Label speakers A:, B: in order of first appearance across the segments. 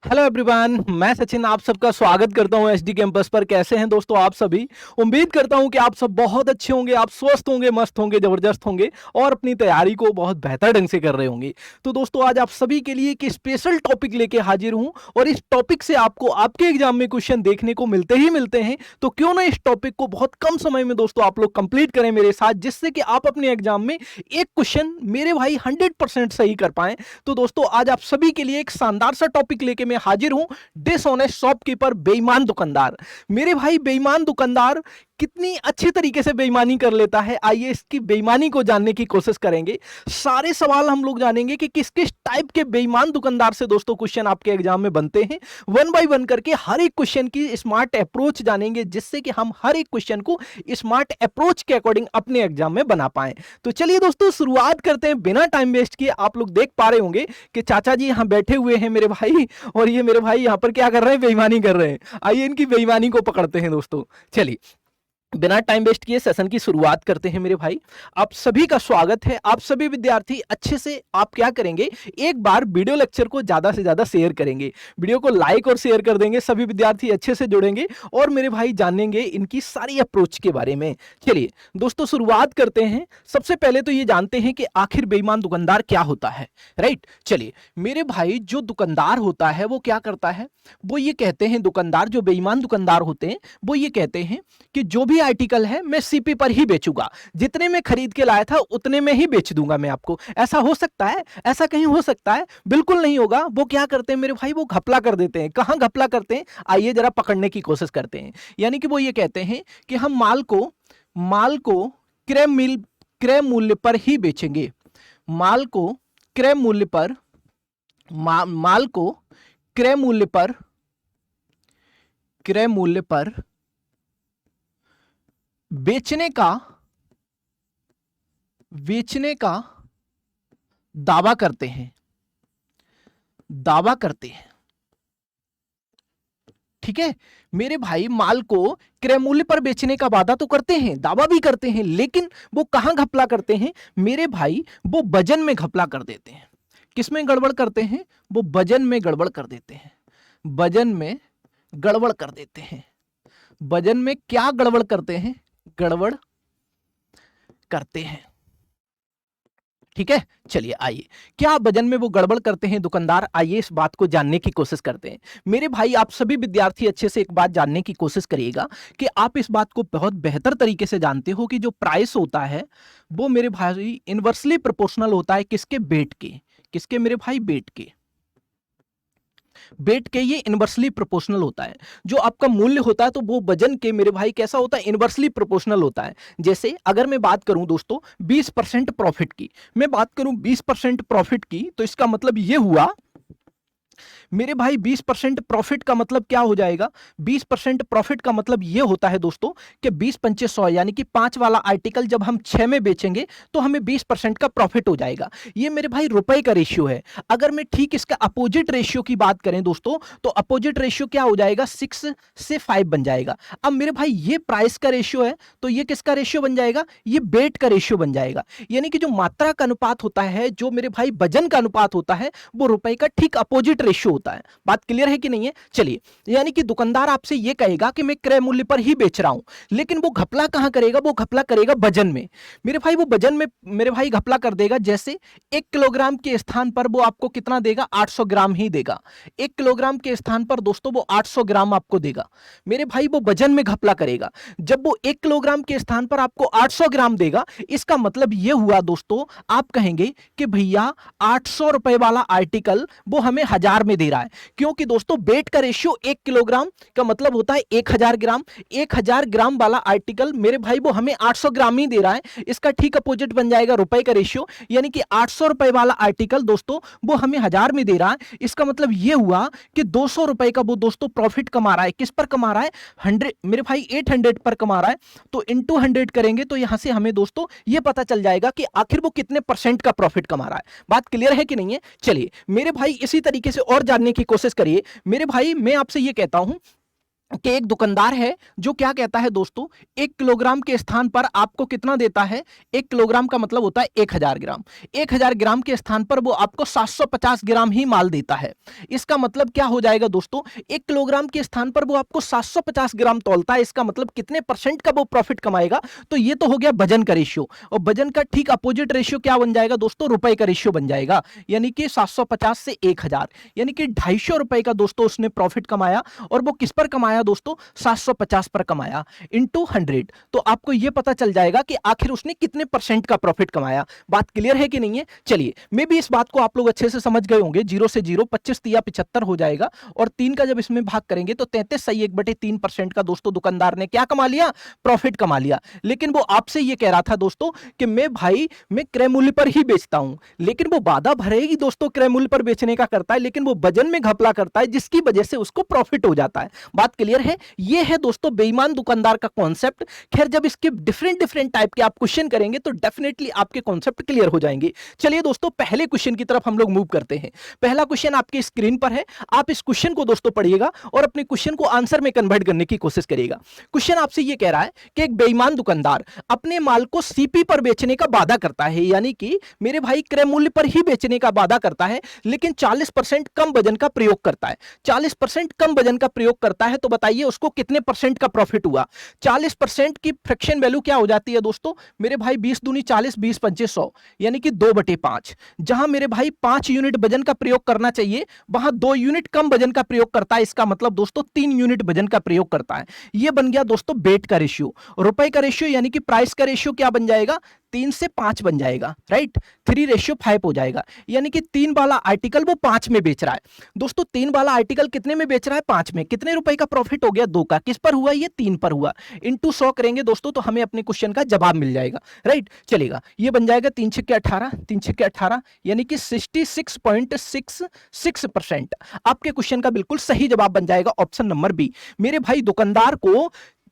A: Hello everyone, मैं सचिन आप सबका स्वागत करता हूं एचडी कैंपस पर। कैसे हैं दोस्तों आप सभी? उम्मीद करता हूं कि आप सब बहुत अच्छे होंगे, आप स्वस्थ होंगे, मस्त होंगे, जबरदस्त होंगे और अपनी तैयारी को बहुत बेहतर ढंग से कर रहे होंगे। तो दोस्तों आज आप सभी के लिए एक स्पेशल टॉपिक लेके हाजिर हूं और इस टॉपिक से आपको आपके एग्जाम में क्वेश्चन देखने को मिलते ही मिलते हैं। तो क्यों ना इस टॉपिक को बहुत कम समय में दोस्तों आप लोग कंप्लीट करें मेरे साथ, जिससे कि आप अपने एग्जाम में एक क्वेश्चन मेरे भाई 100% सही कर पाएं। तो दोस्तों आज आप सभी के लिए एक शानदार सा टॉपिक लेके मैं हाजिर हूं, डिसऑनेस्ट शॉपकीपर, बेईमान दुकानदार। मेरे भाई बेईमान दुकानदार कितनी अच्छे तरीके से बेईमानी कर लेता है, आइए इसकी बेईमानी को जानने की कोशिश करेंगे। सारे सवाल हम लोग जानेंगे कि किस किस टाइप के बेईमान दुकानदार से दोस्तों क्वेश्चन आपके एग्जाम में बनते हैं। वन बाय वन करके हर एक क्वेश्चन की स्मार्ट अप्रोच जानेंगे, जिससे कि हम हर एक क्वेश्चन को स्मार्ट अप्रोच के अकॉर्डिंग अपने एग्जाम में बना पाए। तो चलिए दोस्तों शुरुआत करते हैं बिना टाइम वेस्ट किए। आप लोग देख पा रहे होंगे कि चाचा जी यहाँ बैठे हुए हैं मेरे भाई, और ये मेरे भाई यहाँ पर क्या कर रहे हैं, बेईमानी कर रहे हैं। आइए इनकी बेईमानी को पकड़ते हैं दोस्तों। चलिए बिना टाइम वेस्ट किए सेशन की शुरुआत करते हैं मेरे भाई। आप सभी का स्वागत है। आप सभी विद्यार्थी अच्छे से आप क्या करेंगे, एक बार वीडियो लेक्चर को ज्यादा से ज्यादा शेयर करेंगे, वीडियो को लाइक और शेयर कर देंगे। सभी विद्यार्थी अच्छे से जुड़ेंगे और मेरे भाई जानेंगे इनकी सारी अप्रोच के बारे में। चलिए दोस्तों शुरुआत करते हैं। सबसे पहले तो ये जानते हैं कि आखिर बेईमान दुकानदार क्या होता है, राइट। चलिए मेरे भाई जो दुकानदार होता है वो क्या करता है, वो ये कहते हैं, दुकानदार जो बेईमान दुकानदार होते हैं वो ये कहते हैं कि जो भी आर्टिकल है मैं सीपी पर ही बेचूंगा, जितने में खरीद के लाया था उतने में ही बेच दूंगा मैं आपको। ऐसा हो सकता है? ऐसा कहीं हो सकता है? बिल्कुल नहीं होगा। वो क्या करते हैं मेरे भाई, वो घपला कर देते हैं। कहां घपला करते हैं, आइए जरा पकड़ने की कोशिश करते हैं। यानी कि वो ये कहते हैं कि हम माल को क्रय मूल्य पर ही बेचेंगे। माल को क्रय मूल्य पर माल को क्रय मूल्य पर बेचने का दावा करते हैं। ठीक है मेरे भाई, माल को क्रय मूल्य पर बेचने का वादा तो करते हैं, दावा भी करते हैं, लेकिन वो कहां घपला करते हैं मेरे भाई, वो वजन में घपला कर देते हैं। किसमें गड़बड़ करते हैं? वो वजन में गड़बड़ कर देते हैं। वजन में गड़बड़ कर देते हैं। वजन में क्या गड़बड़ करते हैं? गड़बड़ करते हैं। ठीक है, चलिए आइए, क्या वजन में वो गड़बड़ करते हैं दुकानदार, आइए इस बात को जानने की कोशिश करते हैं। मेरे भाई आप सभी विद्यार्थी अच्छे से एक बात जानने की कोशिश करिएगा कि आप इस बात को बहुत बेहतर तरीके से जानते हो कि जो प्राइस होता है वो मेरे भाई इनवर्सली प्रोपोर्शनल होता है किसके? वेट के। किसके मेरे भाई? वेट के। वेट के ये इनवर्सली प्रोपोर्शनल होता है। जो आपका मूल्य होता है तो वो वजन के मेरे भाई कैसा होता है? इनवर्सली प्रोपोर्शनल होता है। जैसे अगर मैं बात करूं दोस्तों 20% प्रॉफिट की, मैं बात करूं 20% प्रॉफिट की, तो इसका मतलब ये हुआ मेरे भाई 20% प्रॉफिट का मतलब क्या हो जाएगा? 20% प्रॉफिट का मतलब यह होता है दोस्तों कि 20 पंचे 100, यानी कि 5 वाला आर्टिकल जब हम 6 में बेचेंगे तो हमें 20% का प्रॉफिट हो जाएगा। ये मेरे भाई रुपए का रेशियो है। अगर मैं ठीक इसका अपोजिट रेशियो की बात करें दोस्तों, तो अपोजिट रेशियो क्या हो जाएगा? 6 से 5 बन जाएगा। अब मेरे भाई ये प्राइस का रेशियो है, तो ये किसका रेशियो बन जाएगा? ये वेट का रेशियो बन जाएगा। यानी कि जो मात्रा का अनुपात होता है, जो मेरे भाई वजन का अनुपात होता है, वो रुपए का ठीक अपोजिट रेशियो होता है। बात क्लियर है कि नहीं है? चलिए, यानी कि दुकानदार आपसे ये कहेगा कि मैं क्रय मूल्य पर ही बेच रहा हूं, लेकिन वो घपला कहां करेगा? वो घपला करेगा वजन में। मेरे भाई वो वजन में मेरे भाई घपला कर देगा। जैसे 1 किलोग्राम के स्थान पर वो आपको कितना देगा? 800 ग्राम ही देगा। 1 किलोग्राम के स्थान पर दोस्तों वो 800 ग्राम आपको देगा। मेरे भाई वो वजन में घपला करेगा। जब वो 1 किलोग्राम के स्थान पर आपको 800 ग्राम देगा, इसका मतलब ये हुआ दोस्तों, आप कहेंगे कि भैया 800 रुपए वाला आर्टिकल वो हमें 1000 में दे रहा है, क्योंकि दोस्तों वेट का रेशियो 1 किलोग्राम का मतलब होता है 1000 ग्राम। 1000 ग्राम वाला आर्टिकल मेरे भाई वो हमें 800 ग्राम ही दे रहा है। इसका ठीक अपोजिट बन जाएगा रुपए का रेशियो, यानी कि 800 रुपए वाला आर्टिकल दोस्तों वो हमें 1000 में दे रहा है। इसका मतलब ये हुआ कि 200 रुपए का वो दोस्तों प्रॉफिट कमा रहा है। किस पर कमा रहा है? 100, मेरे भाई 800 पर कमा रहा है। तो इंटू 100 करेंगे तो यहां से हमें दोस्तों ये पता चल जाएगा कि आखिर वो कितने % का प्रॉफिट कमा रहा है। बात क्लियर है कि नहीं है? चलिए मेरे भाई इसी तरीके से और जानने की कोशिश करिए। मेरे भाई मैं आपसे ये कहता हूं कि एक दुकानदार है जो क्या कहता है दोस्तों, 1 किलोग्राम के स्थान पर आपको कितना देता है, 1 किलोग्राम का मतलब होता है 1000 ग्राम। 1000 ग्राम के स्थान पर वो आपको 750 ग्राम ही माल देता है। इसका मतलब क्या हो जाएगा दोस्तों, 1 किलोग्राम के स्थान पर वो आपको 750 ग्राम तौलता है। इसका मतलब कितने परसेंट का वो प्रॉफिट कमाएगा, तो ये तो हो गया वजन का रेशियो। और वजन का ठीक अपोजिट रेशियो क्या बन जाएगा दोस्तों, रुपए का रेशियो बन जाएगा। यानी कि 750 से 1000, यानी कि 250 रुपए का दोस्तों उसने प्रॉफिट कमाया। और वो किस पर कमाया दोस्तों, 750 पर कमाया इनटू 100। तो आपको यह पता चल जाएगा कि आखिर उसने कितने परसेंट का प्रॉफिट कमाया। बात क्लियर है कि नहीं है? चलिए, मे भी इस बात को आप लोग अच्छे से समझ गए होंगे। 0 से 0 25 या 75 हो जाएगा, और 3 का जब इसमें भाग करेंगे तो 33 सही 1/3% का दोस्तों दुकानदार ने क्या कमा लिया, प्रॉफिट कमा लिया। लेकिन वो आपसे यह कह रहा था दोस्तों कि मैं क्रय मूल्य पर ही बेचता हूं। लेकिन वो वादा भरे ही दोस्तों क्रय मूल्य पर बेचने का करता है, लेकिन वो वजन में घपला करता है, जिसकी वजह से उसको प्रॉफिट हो जाता है। बात क्लियर है? ये है दोस्तों बेईमान दुकानदार का कॉन्सेप्ट। खैर, जब इसके डिफरेंट डिफरेंट टाइप के आप क्वेश्चन करेंगे तो डेफिनेटली आपके कॉन्सेप्ट क्लियर हो जाएंगे। चलिए दोस्तों, पहले क्वेश्चन की तरफ हम लोग मूव करते हैं। पहला क्वेश्चन आपके स्क्रीन पर है। आप इस क्वेश्चन को दोस्तों पढ़िएगा और अपने क्वेश्चन को आंसर में कन्वर्ट करने की कोशिश करिएगा। क्वेश्चन आपसे ये कह रहा है कि एक बेईमान दुकानदार अपने माल को सीपी पर बेचने का वादा करता है, यानी कि मेरे भाई क्रय मूल्य पर ही बेचने का वादा करता है, लेकिन 40% कम वजन का प्रयोग करता है। 40% कम वजन का प्रयोग करता है, तो बताइए उसको कितने परसेंट का प्रॉफिट हुआ। 40% की फ्रैक्शन वैल्यू क्या हो जाती है दोस्तों, मेरे भाई 20 दूनी 40, 20 पंचे 100, यानी कि 2/5। जहां मेरे भाई 5 यूनिट वजन का प्रयोग करना चाहिए, वहां 2 यूनिट कम वजन का प्रयोग करता है। इसका मतलब दोस्तों 3 यूनिट वजन का प्रयोग करता है। यह बन गया दोस्तों बेट का रेशियो। रुपए का रेशियो यानी कि प्राइस का रेशियो क्या बन जाएगा, 3 से 5 बन जाएगा, राइट। 3:5 हो जाएगा, यानी कि 3 वाला आर्टिकल वो 5 में बेच रहा है। दोस्तों 3 वाला आर्टिकल कितने में बेच रहा है, 5 में। कितने रुपए का प्रॉफिट हो गया, 2 का। किस पर हुआ, ये 3 पर हुआ। इनटू 100 करेंगे दोस्तों तो हमें अपने क्वेश्चन का जवाब मिल जाएगा, राइट। चलेगा, ये बन जाएगा 3 छक्के 18, 3 छक्के 18, यानी कि 66.66%। आपके क्वेश्चन का बिल्कुल सही जवाब बन जाएगा ऑप्शन नंबर बी। मेरे भाई दुकानदार को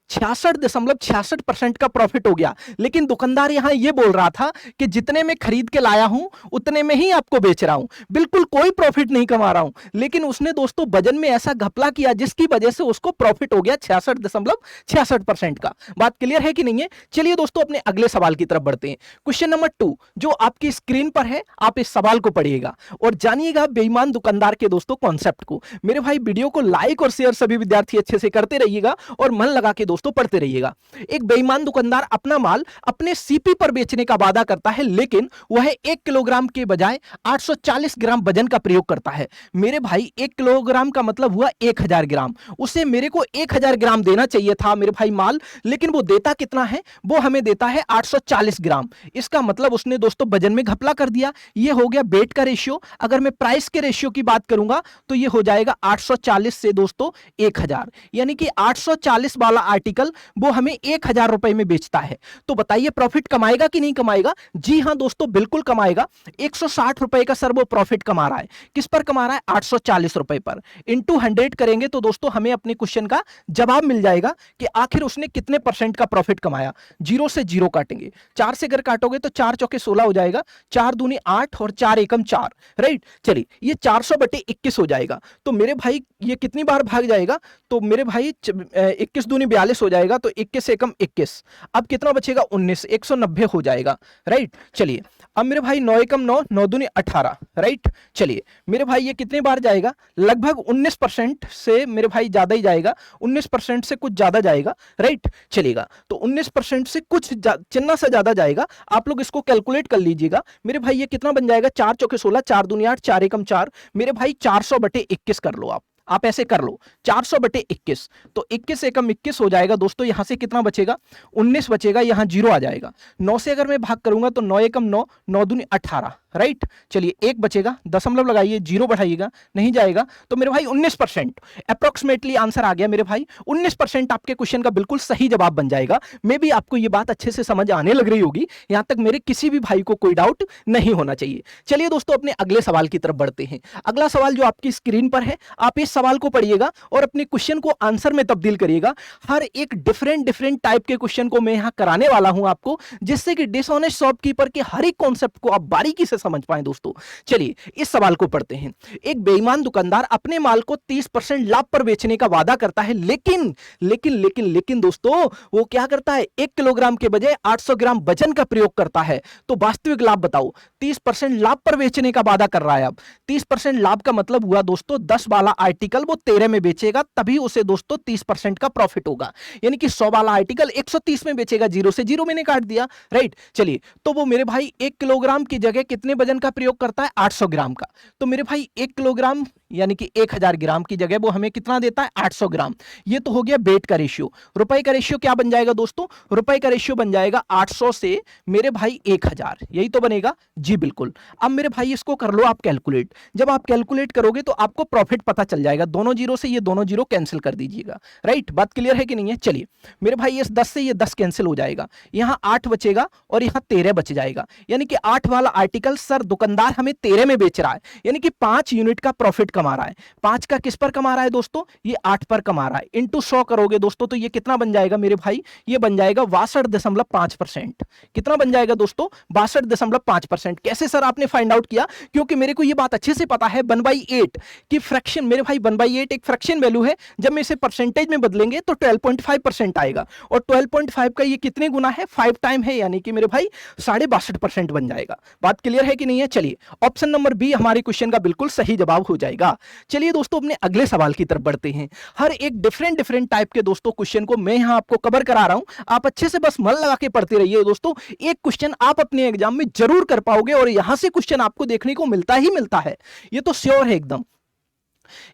A: 66.66% का प्रॉफिट हो गया, लेकिन दुकानदार यहां यह बोल रहा था कि जितने में खरीद के लाया हूं उतने में ही आपको बेच रहा हूं, बिल्कुल कोई प्रॉफिट नहीं कमा रहा हूं। लेकिन उसने दोस्तों वजन में ऐसा घपला किया जिसकी वजह से उसको प्रॉफिट हो गया 66.66% का। बात क्लियर है कि नहीं है? चलिए दोस्तों अपने अगले सवाल की तरफ बढ़ते हैं। क्वेश्चन नंबर 2 जो आपकी स्क्रीन पर है, आप इस सवाल को पढ़िएगा और जानिएगा बेईमान दुकानदार के दोस्तों कॉन्सेप्ट को। मेरे भाई वीडियो को लाइक और शेयर सभी विद्यार्थी अच्छे से करते रहिएगा और मन लगा के दोस्तों पढ़ते रहिएगा। एक बेईमान दुकानदार अपना माल अपने सीपी पर बेचने का वादा करता है, लेकिन वह 1 किलोग्राम के बजाय 840 ग्राम वजन का प्रयोग करता है। मेरे भाई 1 किलोग्राम का मतलब हुआ 1000 ग्राम। उसे मेरे को 1000 ग्राम देना चाहिए था मेरे भाई माल, लेकिन वो देता कितना है, वो हमें देता है 840 ग्राम। इसका मतलब उसने दोस्तों वजन में घपला कर दिया। ये हो गया बेट का रेशियो। अगर मैं प्राइस के रेशियो की बात करूंगा तो ये हो जाएगा 840 से दोस्तों 1000, यानी कि 840 वाला आर्टिकल वो हमें 1000 रुपए में बेचता है। तो बताइए प्रॉफिट कमाएगा कि नहीं कमाएगा? जी हां दोस्तों, बिल्कुल कमाएगा। 160 रुपए का सर वो प्रॉफिट कमा रहा है। किस पर कमा रहा है? 840 रुपए पर। इनटू 100 करेंगे तो दोस्तों हमें अपने क्वेश्चन का जवाब मिल जाएगा कि आखिर उसने कितने परसेंट का प्रॉफिट कमाया। 0 से 0 काटेंगे, 4 से अगर काटोगे तो 4 चौके 16 हो जाएगा, 4 दूनी 8 और 4 एकम 4, राइट। चलिए, ये 400/21 हो जाएगा। तो मेरे भाई ये कितनी बार भाग जाएगा, तो मेरे भाई 21 दूनी 42 हो जाएगा, तो 21 एकम 21। अब कितना बचेगा? 19, 190 हो जाएगा, राइट। चलिए, अब मेरे भाई 9 एकम 9, 9 दूनी 18, राइट। चलिए मेरे भाई ये कितने बार जाएगा? लगभग 19% से मेरे भाई ज्यादा ही जाएगा, 19% से कुछ ज्यादा जाएगा, राइट। चलेगा, तो 19% से कुछ चिन्ना से ज्यादा जाएगा। आप लोग इसको कैलकुलेट कर लीजिएगा। मेरे भाई ये कितना बन जाएगा? 4 चौके 16, 4 दूनी 8, 4 एकम 4। मेरे भाई 400/21 कर लो आप ऐसे कर लो, 400/21। तो 21 एकम 21 हो जाएगा दोस्तों। यहां से कितना बचेगा? 19 बचेगा, यहां 0 आ जाएगा। 9 से अगर मैं भाग करूंगा तो 9 एकम 9, 9 दूनी 18, राइट। चलिए 1 बचेगा, दशमलव लगाइए, 0 बढ़ाइएगा, नहीं जाएगा। तो मेरे भाई 19% अप्रोक्सीमेटली आंसर आ गया मेरे भाई। 19% आपके क्वेश्चन का बिल्कुल सही जवाब बन जाएगा। मे भी आपको ये बात अच्छे से समझ आने लग रही होगी। यहां तक मेरे किसी भी भाई को कोई डाउट नहीं होना चाहिए। चलिए दोस्तों अपने अगले सवाल की तरफ बढ़ते हैं। अगला सवाल जो आपकी स्क्रीन पर है, आप इस सवाल को पढ़िएगा और अपने क्वेश्चन को आंसर में तब्दील करिएगा। हर एक डिफरेंट टाइप के क्वेश्चन को मैं यहां कराने वाला हूं आपको, जिससे कि डिसऑनेस्ट शॉपकीपर के हर एक कॉन्सेप्ट को आप बारीकी से समझ पाए दोस्तों। चलिए इस सवाल को पढ़ते हैं। एक बेईमान दुकानदार अपने माल को 30% लाभ पर बेचने का वादा करता है, लेकिन दोस्तों वो क्या करता है, 1 किलोग्राम के बजाय 800 ग्राम वजन का प्रयोग करता है। तो वास्तविक लाभ बताओ। 30% लाभ पर बेचने का वादा कर रहा है। अब 30% लाभ का मतलब हुआ दोस्तों 10 वाला आर्टिकल वो 13 में बेचेगा, तभी उसे दोस्तों 30% का प्रॉफिट होगा। यानी कि 100 वाला आर्टिकल 130 में बेचेगा, 0 से 0 मैंने काट दिया, राइट। चलिए तो वो मेरे भाई 1 किलोग्राम की जगह कितने वजन का प्रयोग करता है, 800 ग्राम का। तो मेरे भाई 1 किलोग्राम यानी कि 1000 ग्राम की जगह वो हमें कितना देता है, 800 ग्राम। ये तो हो गया बेट का रेशियो। रुपए का रेशियो क्या बन जाएगा दोस्तों, रुपए का रेशियो बन जाएगा 800 से मेरे भाई 1000, यही तो बनेगा जी, बिल्कुल। अब मेरे भाई इसको कर लो आप कैलकुलेट। जब आप कैलकुलेट करोगे तो आपको प्रॉफिट पता चल जाएगा। दोनों जीरो से ये दोनों जीरो कैंसिल कर दीजिएगा, राइट। बात क्लियर है कि नहीं है। चलिए मेरे भाई इस 10 से ये 10 कैंसिल हो जाएगा, यहां 8 बचेगा और यहां 13 बच जाएगा। यानी कि 8 वाला आर्टिकल सर दुकानदार हमें 13 में बेच रहा है, यानी कि 5 यूनिट का प्रॉफिट कमा रहा है। 5 का किस पर कमा रहा है दोस्तों, ये 8 पर कमा रहा है। इंटू 100 करोगे दोस्तों तो ये कितना बन जाएगा मेरे भाई, ये बन जाएगा 62.5%। कितना बन जाएगा दोस्तों, 62.5%। कैसे सर आपने फाइंड आउट किया, क्योंकि मेरे को ये बात अच्छे से पता है 1/8 की फ्रैक्शन, मेरे भाई 1/8 एक फ्रैक्शन वैल्यू है। जब मैं इसे परसेंटेज में बदलेंगे तो 12.5% आएगा, और 12.5 का ये कितने गुना है, 5 टाइम है, यानी कि मेरे भाई 62.5% बन जाएगा। बात क्लियर है कि नहीं है। चलिए ऑप्शन नंबर बी हमारे क्वेश्चन का बिल्कुल सही जवाब हो जाएगा। चलिए दोस्तों अपने अगले सवाल की तरफ बढ़ते हैं। हर एक डिफरेंट टाइप के दोस्तों क्वेश्चन को मैं यहां आपको कवर करा रहा हूं, आप अच्छे से बस मन लगा के पढ़ते रहिए दोस्तों। एक क्वेश्चन आप अपने एग्जाम में जरूर कर पाओगे, और यहां से क्वेश्चन आपको देखने को मिलता ही मिलता है, ये तो श्योर है एकदम।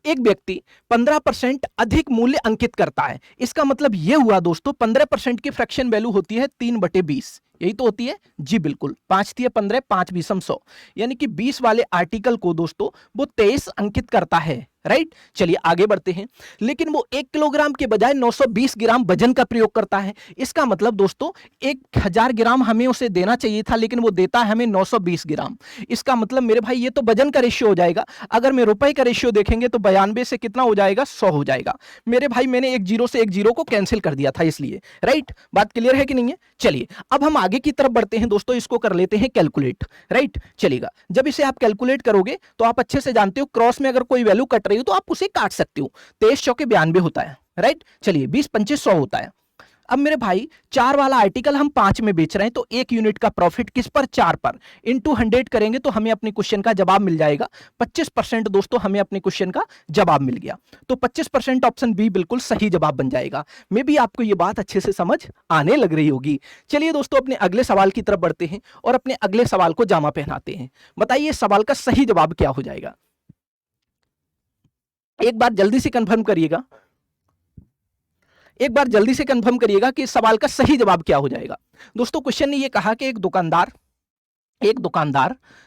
A: एक व्यक्ति 15% अधिक मूल्य अंकित करता है, इसका मतलब यह हुआ दोस्तों 15% की फ्रैक्शन वैल्यू होती है 3/20, यही तो होती है जी, बिल्कुल। 5 × 15 5 × 20 100, यानी कि 20 वाले आर्टिकल को दोस्तों वो 23 अंकित करता है, राइट। चलिए आगे बढ़ते हैं। लेकिन वो 1 किलोग्राम के बजाय 920 ग्राम वजन का प्रयोग करता है। इसका मतलब दोस्तों 1000 ग्राम हमें उसे देना चाहिए था, लेकिन वो देता है हमें 920 ग्राम। इसका मतलब मेरे भाई ये तो वजन का रेशियो हो जाएगा। अगर मैं रुपए का रेशियो देखेंगे तो 92 से कितना हो जाएगा, 100 हो जाएगा। मेरे भाई मैंने एक जीरो से एक जीरो को कैंसिल कर दिया था इसलिए, राइट। बात क्लियर है कि नहीं है। चलिए अब हम आगे की तरफ बढ़ते हैं दोस्तों, इसको कर लेते हैं कैलकुलेट, राइट। चलेगा, जब इसे आप कैलकुलेट करोगे तो आप अच्छे से जानते हो क्रॉस में अगर कोई वैल्यू कट रही हो तो आप उसे काट सकते हो। 23 चौके 92 होता है, राइट। चलिए 20 × 25 100 होता है। अब मेरे भाई 4 वाला आर्टिकल हम 5 में बेच रहे हैं, तो 1 यूनिट का प्रॉफिट किस पर, 4 पर। इंटू 100 करेंगे तो हमें अपने क्वेश्चन का जवाब मिल जाएगा 25%। दोस्तों हमें अपने क्वेश्चन का जवाब मिल गया, तो 25% ऑप्शन बी बिल्कुल सही जवाब बन जाएगा। मे भी आपको ये बात अच्छे से समझ आने लग रही होगी। चलिए दोस्तों अपने अगले सवाल की तरफ बढ़ते हैं और अपने अगले सवाल को जामा पहनाते हैं। बताइए सवाल का सही जवाब क्या हो जाएगा, एक बार जल्दी से कंफर्म करिएगा, एक बार जल्दी से कंफर्म करिएगा कि इस सवाल का सही जवाब क्या हो जाएगा। दोस्तों क्वेश्चन ने यह कहा कि एक दुकानदार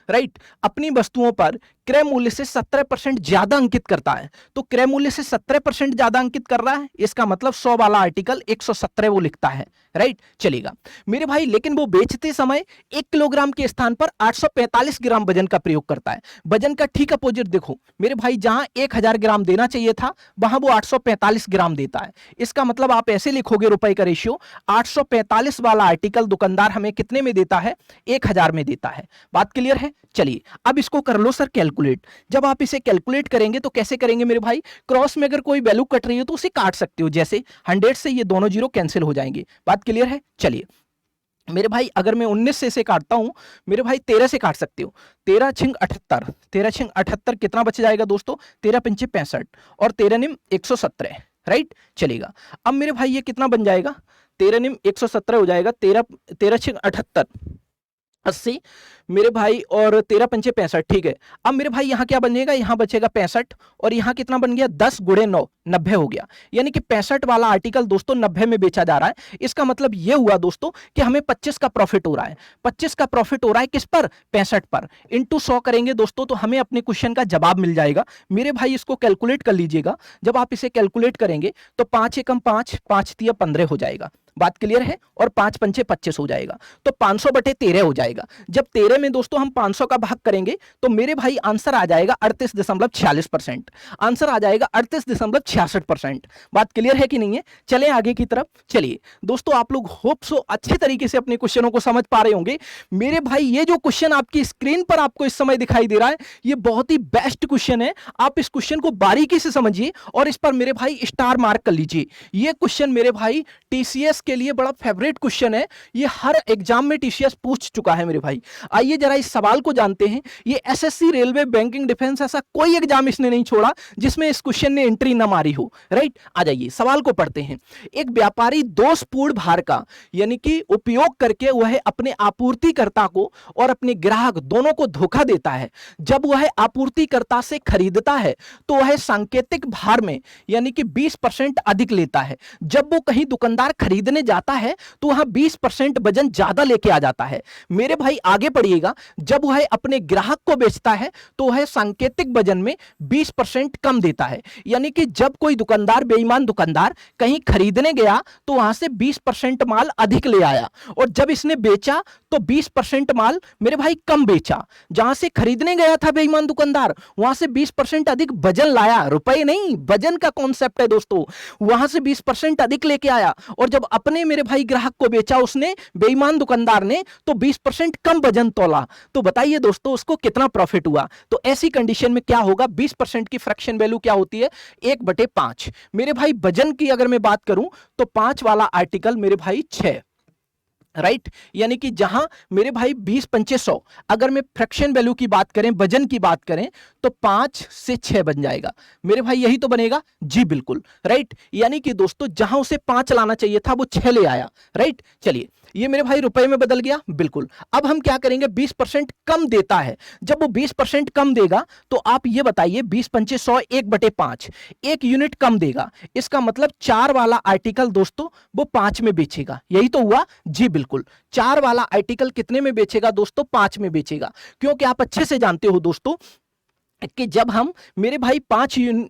A: राइट अपनी वस्तुओं पर क्रय मूल्य से 17% ज्यादा अंकित करता है। तो क्रय मूल्य से 17% ज्यादा अंकित कर रहा है, इसका मतलब 100 वाला आर्टिकल 117 वो लिखता है, राइट। चलेगा मेरे भाई, लेकिन वो बेचते समय 1 किलोग्राम के स्थान पर 845 ग्राम वजन का प्रयोग करता है। वजन का ठीक अपोजिट देखो मेरे भाई, जहां 1000 ग्राम देना चाहिए था वहां वो 845 ग्राम देता है। इसका मतलब आप ऐसे लिखोगे रुपए का रेशियो, 845 वाला आर्टिकल दुकानदार हमें कितने में देता है, 1000 में देता है। बात क्लियर है। चलिए अब इसको कर लो सर कैलकुलेट। जब आप इसे कैलकुलेट करेंगे तो कैसे करेंगे मेरे भाई, क्रॉस में अगर कोई वैल्यू कट रही हो तो उसे काट सकते हो, जैसे 100 से ये दोनों जीरो कैंसिल हो जाएंगे। बात क्लियर है। चलिए मेरे भाई अगर मैं 19 से इसे काटता हूं मेरे भाई 13 से काट सकते हो, 13 × 78, 13 × 78 कितना बच जाएगा दोस्तों, 13 × 5 65 और 13 × 117, राइट। चलेगा अब मेरे भाई ये कितना बन जाएगा, 13 × 117 हो जाएगा, 13 × 78 80 मेरे भाई और 13 × 5 65, ठीक है। अब मेरे भाई यहाँ क्या बनेगा, यहाँ बचेगा 65 और यहाँ कितना बन गया, 10 × 9 90 हो गया। यानी कि 65 वाला आर्टिकल दोस्तों 90 में बेचा जा रहा है। इसका मतलब ये हुआ दोस्तों कि हमें 25 का प्रॉफिट हो रहा है। 25 का प्रॉफिट हो रहा है किस पर, 65 पर। इंटू 100 करेंगे दोस्तों तो हमें अपने क्वेश्चन का जवाब मिल जाएगा। मेरे भाई इसको कैलकुलेट कर लीजिएगा। जब आप इसे कैलकुलेट करेंगे तो 5 × 5 5 × 15 हो जाएगा। बात क्लियर है। और 5 × 5 25 हो जाएगा, तो 500/13 हो जाएगा। जब 13 में दोस्तों हम 500 का भाग करेंगे तो मेरे भाई आंसर आ जाएगा 38.46%। आंसर आ जाएगा 38.46%। 66%। बात क्लियर है कि नहीं है? चलें आगे की तरफ। चलिए दोस्तों, आप लोग होप सो अच्छे तरीके से अपने क्वेश्चनों को समझ पा रहे होंगे। मेरे भाई ये जो क्वेश्चन आपकी स्क्रीन पर आपको इस समय दिखाई दे रहा है, ये बहुत ही बेस्ट क्वेश्चन है। आप इस क्वेश्चन को बारीकी से समझिए और इस पर मेरे भाई स्टार मार्क कर लीजिए। ये क्वेश्चन मेरे भाई टीसीएस के लिए बड़ा फेवरेट क्वेश्चन है। ये हर एग्जाम में टीसीएस पूछ चुका है मेरे भाई। आइए जरा इस सवाल को जानते हैं। ये एसएससी, रेलवे, बैंकिंग, डिफेंस, ऐसा कोई एग्जाम इसने नहीं छोड़ा जिसमें इस क्वेश्चन ने एंट्री ना मारी हो। राइट, आ जाइए सवाल को पढ़ते हैं। एक व्यापारी दोषपूर्ण भार का यानी कि उपयोग करके वह अपने आपूर्तिकर्ता को और अपने ग्राहक दोनों को धोखा देता है। जब वह आपूर्तिकर्ता से खरीदता है तो वह सांकेतिक भार में यानी कि 20% अधिक लेता है। जब वो कहीं दुकानदार खरीदने जाता है तो वहां 20% वजन ज्यादा लेके आ जाता है। मेरे भाई आगे पढ़िएगा, जब वह अपने ग्राहक को बेचता है तो वह सांकेतिक वजन में 20% कम देता है। यानी कि जब कोई दुकानदार, बेईमान दुकानदार कहीं खरीदने गया तो वहां से 20% माल अधिक ले आया और जब इसने बेचा तो 20% माल मेरे भाई कम बेचा। जहां से खरीदने गया था बेईमान दुकानदार, वहां से 20% अधिक वजन लाया। रुपए नहीं, वजन का कॉन्सेप्ट है दोस्तों। वहां से 20% अधिक लेके आया और जब अपने मेरे भाई ग्राहक को बेचा उसने, बेईमान दुकानदार ने, तो 20% कम वजन तोला। तो बताइए दोस्तों उसको कितना प्रॉफिट हुआ? तो ऐसी कंडीशन में क्या होगा? 20% की फ्रैक्शन वैल्यू क्या होती है? 1/5। मेरे भाई वजन की अगर मैं बात करूं तो 5 वाला आर्टिकल मेरे भाई 6। राइट, यानी कि जहां मेरे भाई 20 पंचे 100, अगर मैं फ्रैक्शन वैल्यू की बात करें, वजन की बात करें, तो 5 से 6 बन जाएगा। मेरे भाई यही तो बनेगा जी, बिल्कुल। राइट, यानी कि दोस्तों जहां उसे 5 लाना चाहिए था वो 6 ले आया। राइट, चलिए ये मेरे भाई रुपए में बदल गया, बिल्कुल। अब हम क्या करेंगे? 20% कम देता है। जब वो 20% कम देगा तो आप ये बताइए, 20 पंचे 100, 1/5, 1 यूनिट कम देगा। इसका मतलब 4 वाला आर्टिकल दोस्तों वो 5 में बेचेगा। यही तो हुआ जी, बिल्कुल। 4 वाला आर्टिकल कितने में बेचेगा दोस्तों? 5 में बेचेगा। क्योंकि आप अच्छे से जानते हो दोस्तों कि जब हम मेरे भाई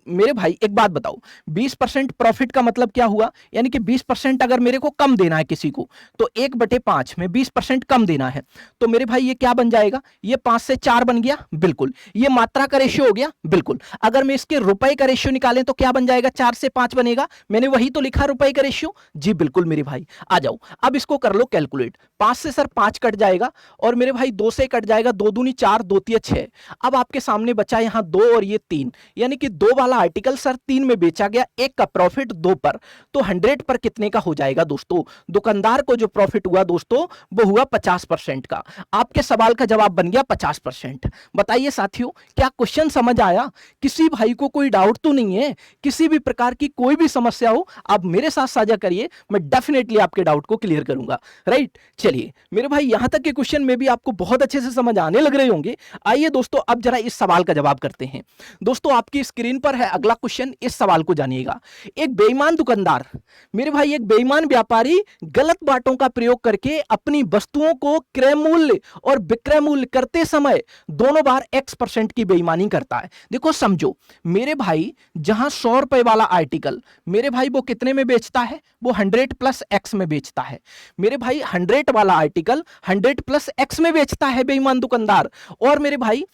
A: मेरे भाई एक बात बताओ, 20% प्रॉफिट का मतलब क्या हुआ? यानी कि 20% अगर मेरे को कम देना है किसी को तो 1/5 में 20% कम देना है, तो मेरे भाई ये क्या बन जाएगा? ये 5 से 4 बन गया, बिल्कुल। ये मात्रा का रेशियो हो गया, बिल्कुल। अगर मैं इसके रुपए का रेशियो निकालें तो क्या बन जाएगा? 4 से 5 बनेगा। मैंने वही तो लिखा, रुपए का रेशियो। जी बिल्कुल मेरे भाई, आ जाओ अब इसको कर लो कैलकुलेट। 5 से सर 5 कट जाएगा और मेरे भाई 2 से कट जाएगा, 2 दूनी 4, 2 तिया 6। अब आपके सामने बचा यहां 2 और ये 3, यानी कि 2 वाला आर्टिकल सर 3 में बेचा गया, 1 का प्रॉफिट 2 पर। तो 100 पर कितने का हो जाएगा दोस्तों? दुकानदार को जो प्रॉफिट हुआ दोस्तों वो हुआ 50% का। आपके सवाल का जवाब बन गया 50%। बताइए साथियों, क्या क्वेश्चन समझ आया? किसी भाई को कोई डाउट तो नहीं है? किसी भी प्रकार की कोई भी समस्या हो आप मेरे साथ साझा करिए, मैं डेफिनेटली आपके डाउट को क्लियर करूंगा। राइट, चलिए मेरे भाई यहां तक के क्वेश्चन में भी आपको बहुत अच्छे से समझ आने लग रहे होंगे। आइए दोस्तों अब जरा इस सवाल का जवाब करते हैं। दोस्तों आपकी स्क्रीन पर है अगला क्वेश्चन, इस सवाल को जानिएगा। एक बेईमान दुकानदार, मेरे भाई एक बेईमान व्यापारी गलत बातों का प्रयोग करके अपनी वस्तुओं को क्रय मूल्य और विक्रय मूल्य करते समय दोनों बार X% की बेईमानी करता है। देखो समझो मेरे भाई, जहां 100 रुपए वाला आर्टिकल मेरे भाई वो कितने में बेचता है? वो 100 प्लस X में बेचता है। मेरे भाई 100 वाला आर्टिकल 100 प्लस X में बेचता है बेईमान दुकानदार। और मेरे भाई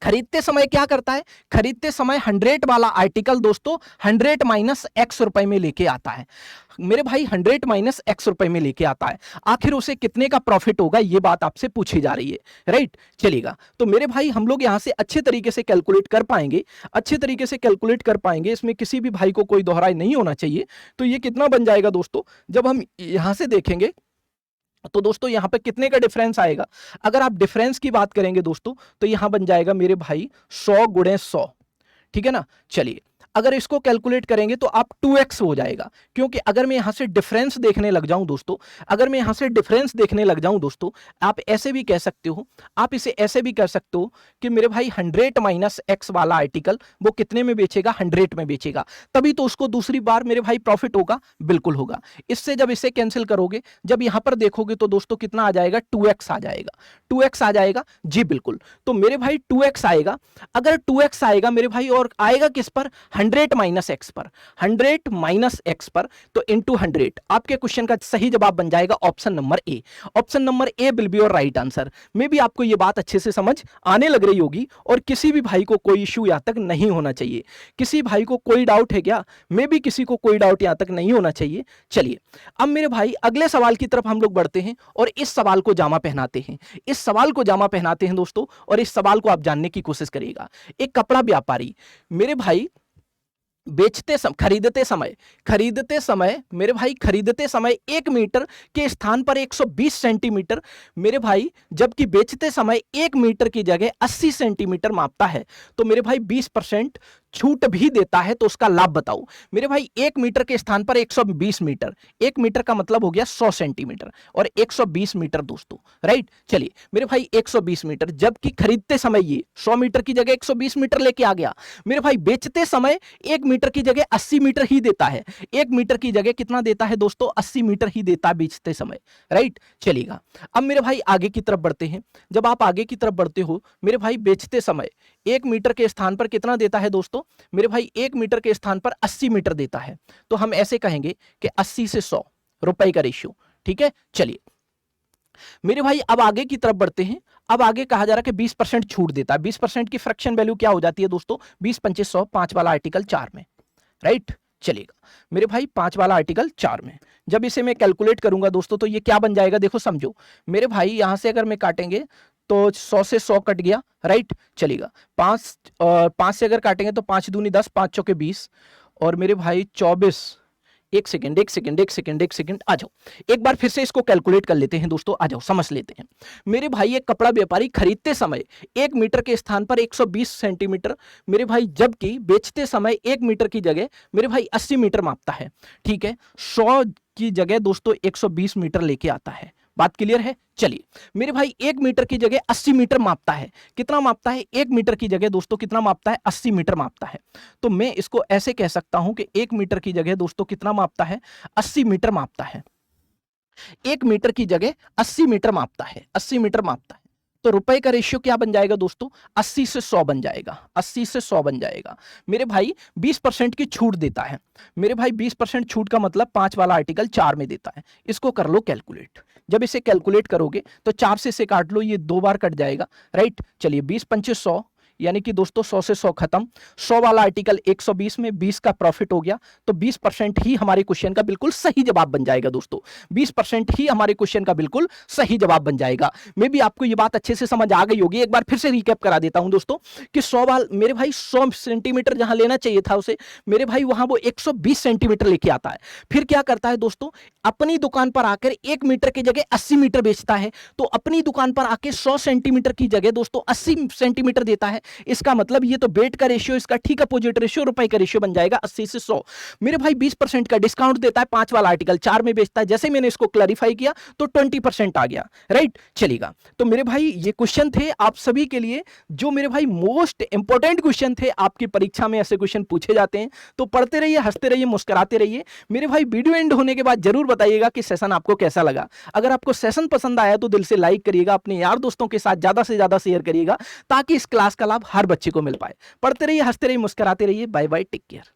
A: खरीदते समय क्या करता है? खरीदते समय 100 वाला आर्टिकल दोस्तों 100 माइनस X रुपए में लेके आता है। मेरे भाई 100 माइनस X रुपए में लेके आता है। आखिर उसे कितने का प्रॉफिट होगा, ये बात आपसे पूछी जा रही है। राइट, चलिएगा तो मेरे भाई हम लोग यहां से अच्छे तरीके से कैलकुलेट कर पाएंगे, अच्छे तरीके से कैलकुलेट कर पाएंगे। इसमें किसी भी भाई को कोई दोहराई नहीं होना चाहिए। तो ये कितना बन जाएगा दोस्तों? जब हम यहां से देखेंगे तो दोस्तों यहां पे कितने का डिफरेंस आएगा? अगर आप डिफरेंस की बात करेंगे दोस्तों तो यहां बन जाएगा मेरे भाई 100 गुणे 100। ठीक है ना? चलिए अगर इसको कैलकुलेट करेंगे तो आप 2x हो जाएगा। क्योंकि अगर मैं यहां से डिफरेंस देखने लग जाऊं दोस्तों, अगर मैं यहां से डिफरेंस देखने लग जाऊं दोस्तों, आप ऐसे भी कह सकते हो, आप इसे ऐसे भी कर सकते हो कि मेरे भाई 100 माइनस X वाला आर्टिकल वो कितने में बेचेगा? 100 में बेचेगा। तभी तो उसको दूसरी बार मेरे भाई प्रॉफिट होगा, बिल्कुल होगा। इससे जब इसे कैंसिल करोगे, जब यहां पर देखोगे तो दोस्तों कितना आ जाएगा? 2x आ जाएगा। 2x आ जाएगा जी बिल्कुल। तो मेरे भाई 2x आएगा। अगर 2x आएगा मेरे भाई और आएगा किस पर? 100 माइनस एक्स पर, 100 माइनस एक्स पर, तो इंटू 100। आपके क्वेश्चन का सही जवाब बन जाएगा option number A. Option number A will be your right answer. May be आपको यह बात अच्छे से समझ आने लग रही होगी और किसी भी भाई को कोई इश्यू यहां तक नहीं होना चाहिए। किसी भाई को कोई डाउट है क्या? मे बी किसी को कोई डाउट यहां तक नहीं होना चाहिए। चलिए अब मेरे भाई अगले सवाल की तरफ हम लोग बढ़ते हैं और इस सवाल को जामा पहनाते हैं। इस सवाल को जामा पहनाते हैं दोस्तों, और इस सवाल को आप जानने की कोशिश करिएगा। एक कपड़ा व्यापारी मेरे भाई खरीदते समय मेरे भाई खरीदते समय 1 मीटर के स्थान पर 120 सेंटीमीटर मेरे भाई, जबकि बेचते समय 1 मीटर की जगह 80 सेंटीमीटर मापता है, तो मेरे भाई 20% छूट भी देता है, तो उसका लाभ बताओ। मेरे भाई 1 मीटर के स्थान पर 120 मीटर, 1 मीटर का मतलब हो गया 100 सेंटीमीटर और 120 मीटर दोस्तों, राइट। चलिए मेरे भाई 120 मीटर, जबकि खरीदते समय ये 100 मीटर की जगह 120 मीटर लेके आ गया। मेरे भाई बेचते समय 1 मीटर की जगह 80 मीटर ही देता है। 1 मीटर की जगह कितना देता है दोस्तों? 80 मीटर ही देता है बेचते समय, राइट। चलिएगा अब मेरे भाई आगे की तरफ बढ़ते हैं। जब आप आगे की तरफ बढ़ते हो मेरे भाई, बेचते समय 1 मीटर के स्थान पर कितना देता है दोस्तों? मेरे भाई 1 मीटर के स्थान पर 80 मीटर देता है, तो हम ऐसे कहेंगे कि 80 से 100 रुपए का रेशियो, ठीक है। चलिए मेरे भाई अब आगे की तरफ बढ़ते हैं। अब आगे कहा जा रहा है कि 20% छूट देता है। 20% की फ्रैक्शन वैल्यू क्या हो जाती है दोस्तों? 20 25 100, 5 वाला आर्टिकल 4 में, राइट। चलेगा मेरे भाई 5 वाला आर्टिकल 4 में जब इसे मैं कैलकुलेट करूंगा दोस्तों, तो ये क्या बन जाएगा? देखो समझो मेरे भाई, यहां से अगर मैं काटेंगे तो 100 से 100 कट गया, राइट। चलेगा 5 से अगर काटेंगे तो 5 दूनी 10, 5 चौके 20 और मेरे भाई 24। एक सेकंड आ जाओ, एक बार फिर से इसको कैलकुलेट कर लेते हैं दोस्तों, आ जाओ समझ लेते हैं। मेरे भाई एक कपड़ा व्यापारी खरीदते समय 1 मीटर के स्थान पर 120 सेंटीमीटर मेरे भाई, जबकि बेचते समय 1 मीटर की जगह मेरे भाई 80 मीटर मापता है, ठीक है। 100 की जगह दोस्तों 120 मीटर लेके आता है। बात क्लियर है? चलिए मेरे भाई 1 मीटर की जगह 80 मीटर मापता है। कितना मापता है? 1 मीटर की जगह दोस्तों कितना मापता है? 80 मीटर मापता है। तो मैं इसको ऐसे कह सकता हूं कि 1 मीटर की जगह दोस्तों कितना मापता है? 80 मीटर मापता है। 1 मीटर की जगह 80 मीटर मापता है, 80 मीटर मापता है। तो रुपए का रेशियो क्या बन जाएगा दोस्तों? 80 से 100 बन जाएगा, 80 से 100 बन जाएगा। मेरे भाई 20% की छूट देता है। मेरे भाई 20% छूट का मतलब 5 वाला आर्टिकल 4 में देता है। इसको कर लो कैलकुलेट। जब इसे कैलकुलेट करोगे तो 4 से इसे काट लो, ये 2 बार कट जाएगा, राइट। चलिए 20 25 100, यानी कि दोस्तों 100 से 100 खत्म। 100 वाला आर्टिकल 120 में 20 का प्रॉफिट हो गया, तो 20% ही हमारे क्वेश्चन का बिल्कुल सही जवाब बन जाएगा दोस्तों। 20% ही हमारे क्वेश्चन का बिल्कुल सही जवाब बन जाएगा। मे भी आपको ये बात अच्छे से समझ आ गई होगी। एक बार फिर से रिकैप करा देता हूं दोस्तों कि 100 वाल मेरे भाई 100 सेंटीमीटर जहां लेना चाहिए था उसे, मेरे भाई वहां वो 120 सेंटीमीटर लेके आता है। फिर क्या करता है दोस्तों? अपनी दुकान पर आकर 1 मीटर की जगह 80 मीटर बेचता है, तो अपनी दुकान पर आके 100 सेंटीमीटर की जगह दोस्तों 80 सेंटीमीटर देता है। इसका मतलब ये तो बेट का रेशियो, इसका ठीक अपोजिट रेशियो रुपए का रेशियो बन जाएगा 80 से 100। मेरे भाई 20% का डिस्काउंट देता है, 5 वाला आर्टिकल 4 में बेचता है। जैसे मैंने इसको क्लैरिफाई किया तो 20% आ गया, राइट। चलेगा तो मेरे भाई ये क्वेश्चन थे आप सभी के लिए, जो मेरे भाई मोस्ट इंपॉर्टेंट क्वेश्चन थे। आपकी परीक्षा में ऐसे क्वेश्चन पूछे जाते हैं, तो पढ़ते रहिए, हंसते रहिए, मुस्कुराते रहिए। मेरे भाई वीडियो एंड होने के बाद जरूर बताइएगा कि सेशन आपको कैसा लगा। अगर आपको सेशन पसंद आया तो दिल से लाइक करिएगा, अपने यार दोस्तों के साथ ज्यादा से ज्यादा शेयर करिएगा, ताकि इस क्लास का लाभ हर बच्चे को मिल पाए। पढ़ते रहिए, हंसते रहिए, मुस्कुराते रहिए। Bye bye, take care.